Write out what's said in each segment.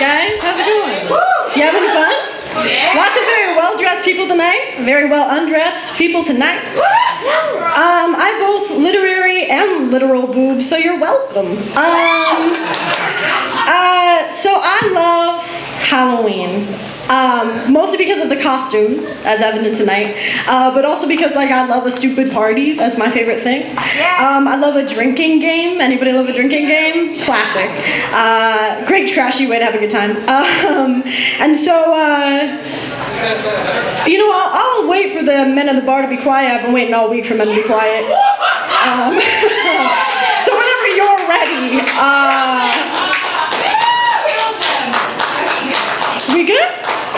guys. How's it going? You having fun? Yeah. Lots of very well-dressed people tonight. Very well-undressed people tonight. I both literary and literal boobs, so you're welcome. So I love Halloween. Mostly because of the costumes, as evident tonight, but also because I love a stupid party. That's my favorite thing. Yeah. I love a drinking game. Anybody love a drinking game? Classic. Great trashy way to have a good time. And so, I'll wait for the men at the bar to be quiet. I've been waiting all week for men to be quiet. So whenever you're ready, we good?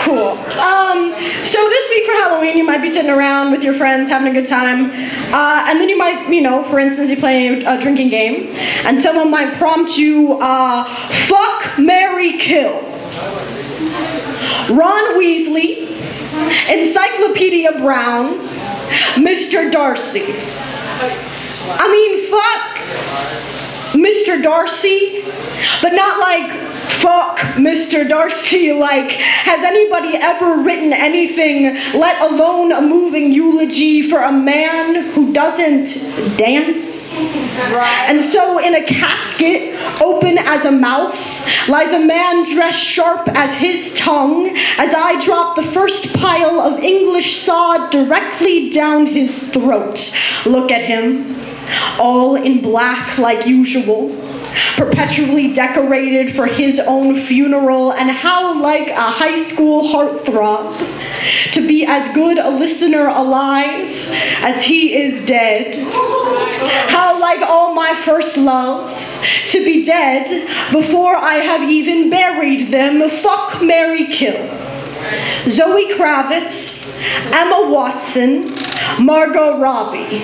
Cool. So this week for Halloween, you might be sitting around with your friends having a good time, and then you might, for instance, you play a drinking game, and someone might prompt you, fuck, marry, kill. Ron Weasley, Encyclopedia Brown, Mr. Darcy. I mean, fuck Mr. Darcy, but not like fuck Mr. Darcy, has anybody ever written anything, let alone a moving eulogy for a man who doesn't dance? Right. And so in a casket, open as a mouth, lies a man dressed sharp as his tongue, as I drop the first pile of English sod directly down his throat. Look at him, all in black like usual, perpetually decorated for his own funeral, and how like a high school heartthrob to be as good a listener alive as he is dead. How like all my first loves to be dead before I have even buried them. Fuck, marry, kill. Zoe Kravitz, Emma Watson, Margot Robbie.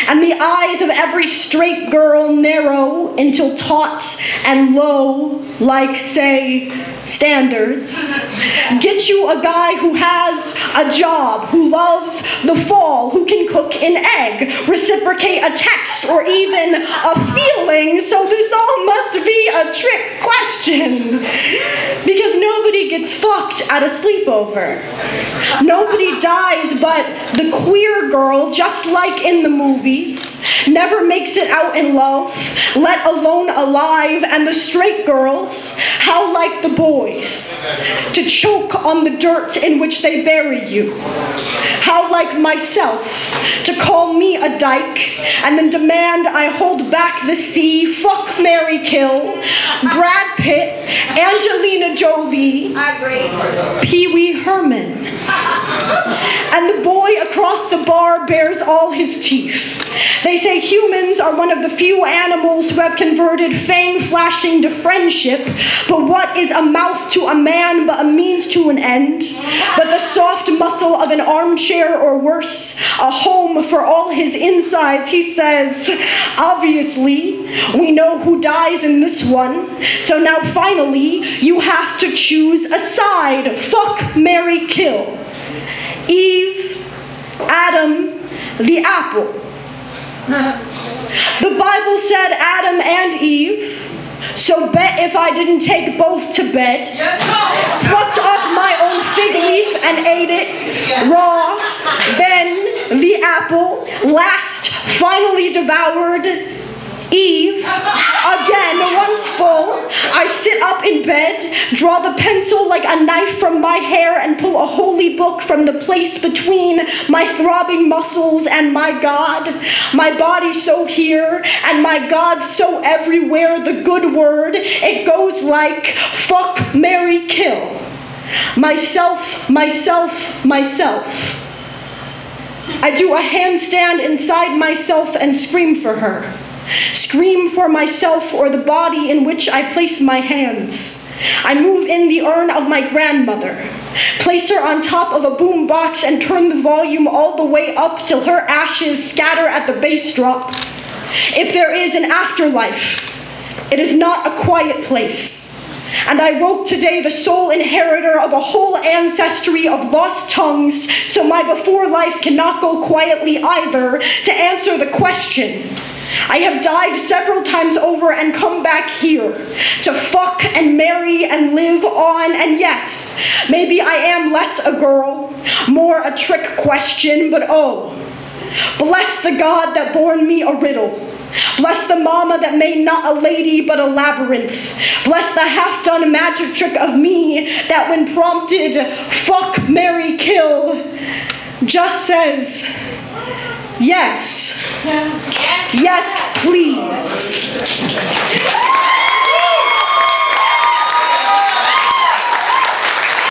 And the eyes of every straight girl narrow until taut and low, like, say, standards. Get you a guy who has a job, who loves the fall, who can cook an egg, reciprocate a text, or even a feeling, so this all must be a trick question. Because nobody gets fucked at a sleepover. Nobody dies, but the queer girl, just like in the movies, never makes it out in love, let alone alive, and the straight girls, how like the boys, to choke on the dirt in which they bury you. How like myself, to call me a dyke, and then demand I hold back the sea. Fuck, marry, kill. Brad Pitt, Angelina Jolie, Pee Wee Herman. And the boy across the bar bears all his teeth. They say humans are one of the few animals who have converted fame flashing to friendship, but what is a mouth to a man but a means to an end? But the soft muscle of an armchair, or worse, a home for all his insides. He says, obviously, we know who dies in this one, so now finally, you have to choose a side. Fuck, marry, kill. Eve, Adam, the apple. The Bible said Adam and Eve, so bet if I didn't take both to bed, plucked off my own fig leaf and ate it raw, then the apple, last, finally devoured Eve, again, once full, I sit up in bed, draw the pencil like a knife from my hair, and pull a holy book from the place between my throbbing muscles and my God. My body so here, and my God so everywhere, the good word, it goes like, fuck, marry, kill. Myself, myself, myself. I do a handstand inside myself and scream for her. Scream for myself or the body in which I place my hands. I move in the urn of my grandmother, place her on top of a boom box and turn the volume all the way up till her ashes scatter at the bass drop. If there is an afterlife, it is not a quiet place. And I woke today the sole inheritor of a whole ancestry of lost tongues, so my before life cannot go quietly either, to answer the question, I have died several times over and come back here to fuck and marry and live on. And yes, maybe I am less a girl, more a trick question, but oh, bless the God that born me a riddle. Bless the mama that made not a lady but a labyrinth. Bless the half-done magic trick of me that when prompted, fuck, marry, kill, just says, yes. Yes, please.